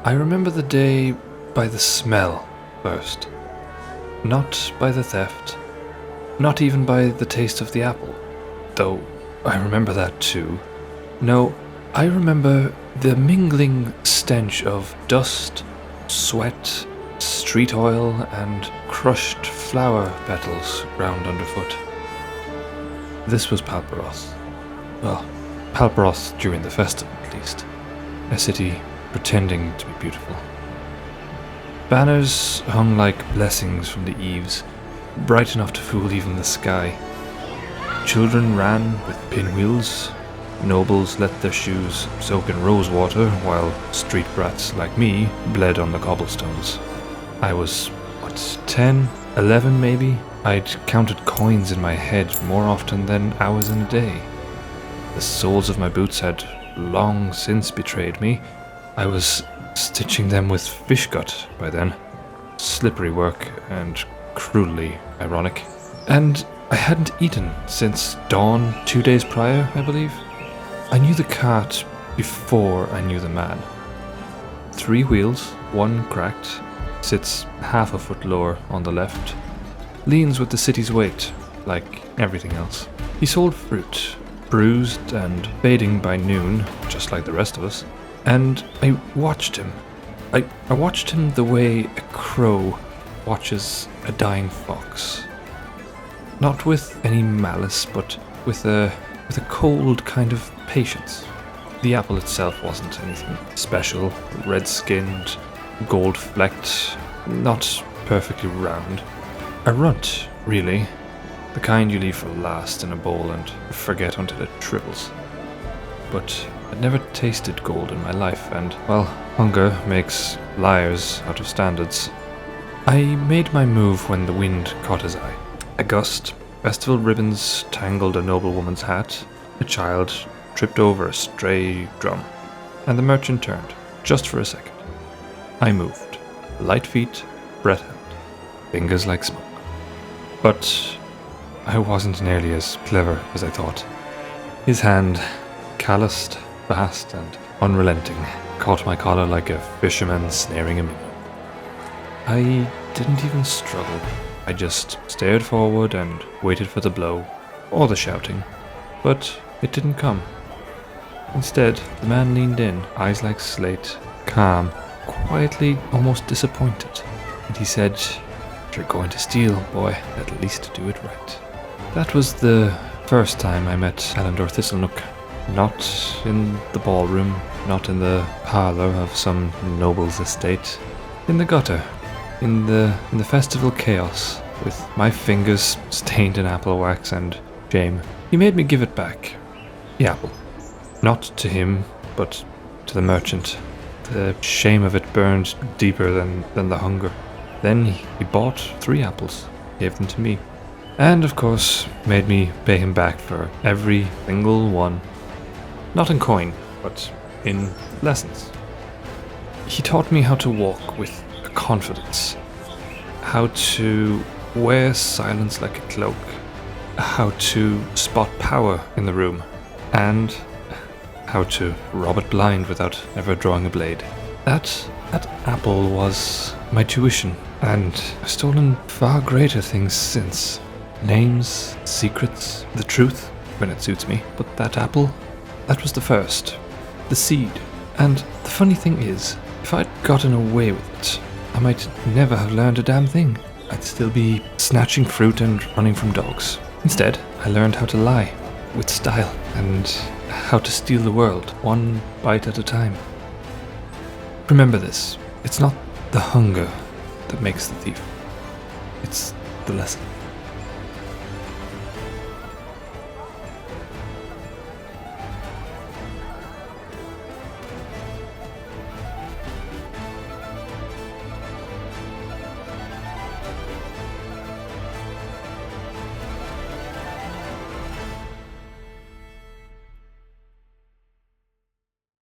I remember the day by the smell first. Not by the theft. Not even by the taste of the apple. Though I remember that too. No, I remember the mingling stench of dust, sweat, street oil, and crushed flower petals ground underfoot. This was Palperroth. Well, Palperroth during the festival, at least. A city pretending to be beautiful. Banners hung like blessings from the eaves, bright enough to fool even the sky. Children ran with pinwheels. Nobles let their shoes soak in rose water, while street brats like me bled on the cobblestones. I was, 10, 11 maybe? I'd counted coins in my head more often than hours in a day. The soles of my boots had long since betrayed me. I was stitching them with fish gut by then. Slippery work and cruelly ironic. And I hadn't eaten since dawn 2 days prior, I believe. I knew the cart before I knew the man. 3 wheels, 1 cracked, sits half a foot lower on the left, leans with the city's weight, like everything else. He sold fruit, bruised and fading by noon, just like the rest of us, and I watched him. I watched him the way a crow watches a dying fox. Not with any malice, but with a cold kind of patience. The apple itself wasn't anything special, red-skinned, gold-flecked, not perfectly round. A runt, really. The kind you leave for last in a bowl and forget until it shrivels. But I'd never tasted gold in my life, and, well, hunger makes liars out of standards. I made my move when the wind caught his eye. A gust, festival ribbons tangled a noblewoman's hat, a child tripped over a stray drum, and the merchant turned, just for a second. I moved, light feet, breath out, fingers like smoke. But I wasn't nearly as clever as I thought. His hand, calloused, fast, and unrelenting, caught my collar like a fisherman snaring a minnow. I didn't even struggle. I just stared forward and waited for the blow, or the shouting, but it didn't come. Instead, the man leaned in, eyes like slate, calm, quietly almost disappointed, and he said, "If you're going to steal, boy, at least do it right." That was the first time I met Elendor Thistlenooke. Not in the ballroom, not in the parlour of some noble's estate. In the gutter, in the festival chaos, with my fingers stained in apple wax and shame. He made me give it back. The apple. Not to him, but to the merchant. The shame of it burned deeper than the hunger. Then he bought 3 apples, gave them to me, and of course made me pay him back for every single one. Not in coin, but in lessons. He taught me how to walk with a confidence, how to wear silence like a cloak, how to spot power in the room, and how to rob it blind without ever drawing a blade. That apple was my tuition, and I've stolen far greater things since. Names, secrets, the truth, when it suits me. But that apple, that was the first. The seed. And the funny thing is, if I'd gotten away with it, I might never have learned a damn thing. I'd still be snatching fruit and running from dogs. Instead, I learned how to lie, with style, and how to steal the world, one bite at a time. Remember this, it's not the hunger that makes the thief. It's the lesson.